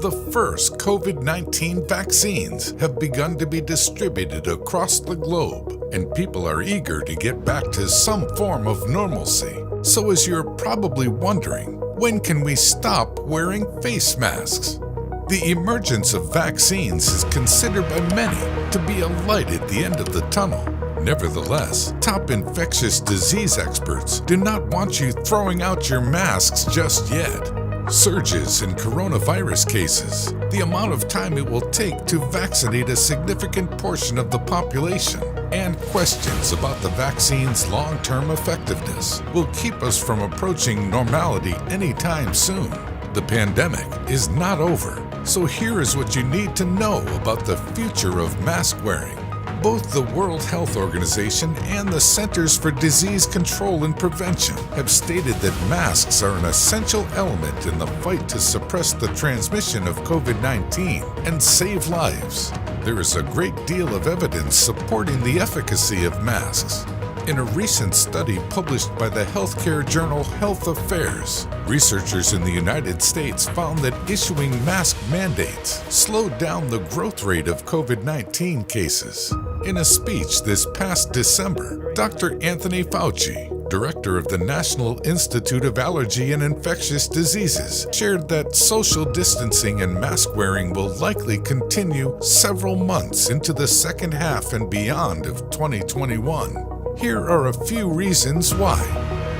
The first COVID-19 vaccines have begun to be distributed across the globe, and people are eager to get back to some form of normalcy. So as you're probably wondering, when can we stop wearing face masks? The emergence of vaccines is considered by many to be a light at the end of the tunnel. Nevertheless, top infectious disease experts do not want you throwing out your masks just yet. Surges in coronavirus cases, the amount of time it will take to vaccinate a significant portion of the population, and questions about the vaccine's long-term effectiveness will keep us from approaching normality anytime soon. The pandemic is not over, so here is what you need to know about the future of mask wearing. Both the World Health Organization and the Centers for Disease Control and Prevention have stated that masks are an essential element in the fight to suppress the transmission of COVID-19 and save lives. There is a great deal of evidence supporting the efficacy of masks. In a recent study published by the healthcare journal Health Affairs, researchers in the United States found that issuing mask mandates slowed down the growth rate of COVID-19 cases. In a speech this past December, Dr. Anthony Fauci, director of the National Institute of Allergy and Infectious Diseases, shared that social distancing and mask wearing will likely continue several months into the second half and beyond of 2021. Here are a few reasons why.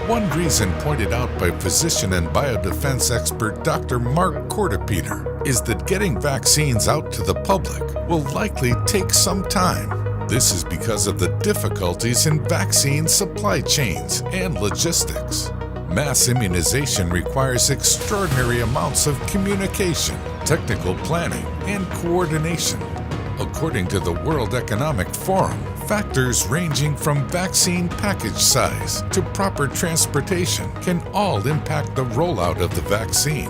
One reason pointed out by physician and biodefense expert Dr. Mark Kortepeter is that getting vaccines out to the public will likely take some time. This is because of the difficulties in vaccine supply chains and logistics. Mass immunization requires extraordinary amounts of communication, technical planning, and coordination. According to the World Economic Forum, factors ranging from vaccine package size to proper transportation can all impact the rollout of the vaccine.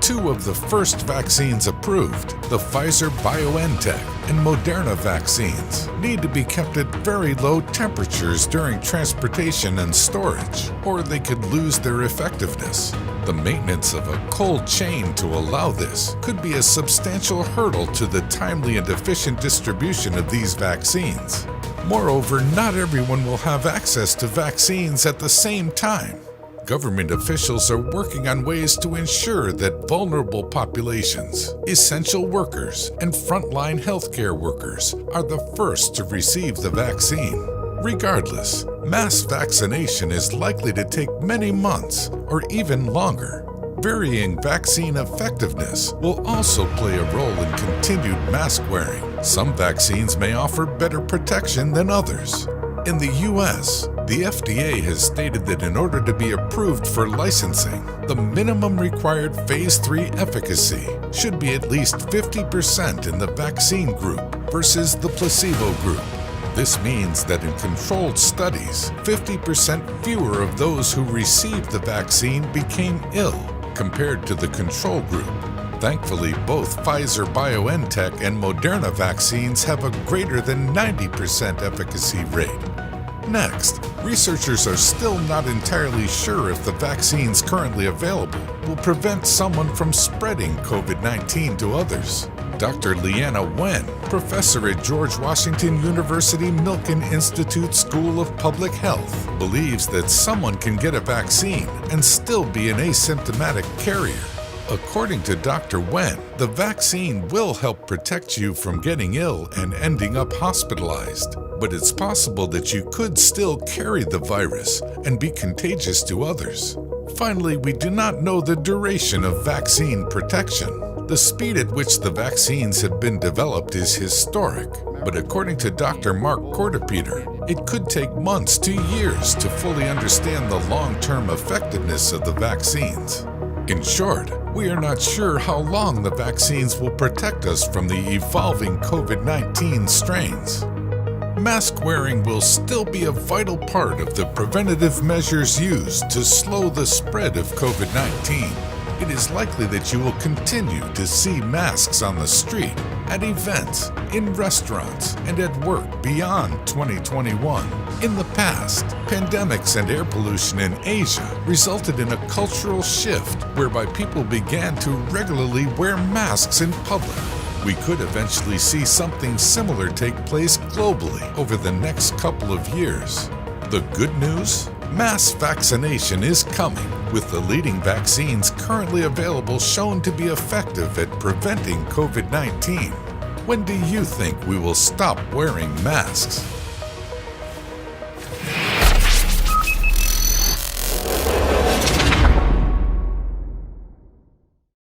Two of the first vaccines approved, the Pfizer-BioNTech and Moderna vaccines, need to be kept at very low temperatures during transportation and storage, or they could lose their effectiveness. The maintenance of a cold chain to allow this could be a substantial hurdle to the timely and efficient distribution of these vaccines. Moreover, not everyone will have access to vaccines at the same time. Government officials are working on ways to ensure that vulnerable populations, essential workers, and frontline healthcare workers are the first to receive the vaccine. Regardless, mass vaccination is likely to take many months or even longer. Varying vaccine effectiveness will also play a role in continued mask wearing. Some vaccines may offer better protection than others. In the U.S., the FDA has stated that in order to be approved for licensing, the minimum required Phase 3 efficacy should be at least 50% in the vaccine group versus the placebo group. This means that in controlled studies, 50% fewer of those who received the vaccine became ill compared to the control group. Thankfully, both Pfizer-BioNTech and Moderna vaccines have a greater than 90% efficacy rate. Next, researchers are still not entirely sure if the vaccines currently available will prevent someone from spreading COVID-19 to others. Dr. Leana Wen, professor at George Washington University Milken Institute School of Public Health, believes that someone can get a vaccine and still be an asymptomatic carrier. According to Dr. Wen, the vaccine will help protect you from getting ill and ending up hospitalized, but it's possible that you could still carry the virus and be contagious to others. Finally, we do not know the duration of vaccine protection. The speed at which the vaccines have been developed is historic, but according to Dr. Mark Kortepeter, it could take months to years to fully understand the long-term effectiveness of the vaccines. In short, we are not sure how long the vaccines will protect us from the evolving COVID-19 strains. Mask wearing will still be a vital part of the preventative measures used to slow the spread of COVID-19. it is likely that you will continue to see masks on the street, at events, in restaurants, and at work beyond 2021. In the past, pandemics and air pollution in Asia resulted in a cultural shift whereby people began to regularly wear masks in public. We could eventually see something similar take place globally over the next couple of years. The good news? Mass vaccination is coming, with the leading vaccines currently available shown to be effective at preventing COVID-19. When do you think we will stop wearing masks?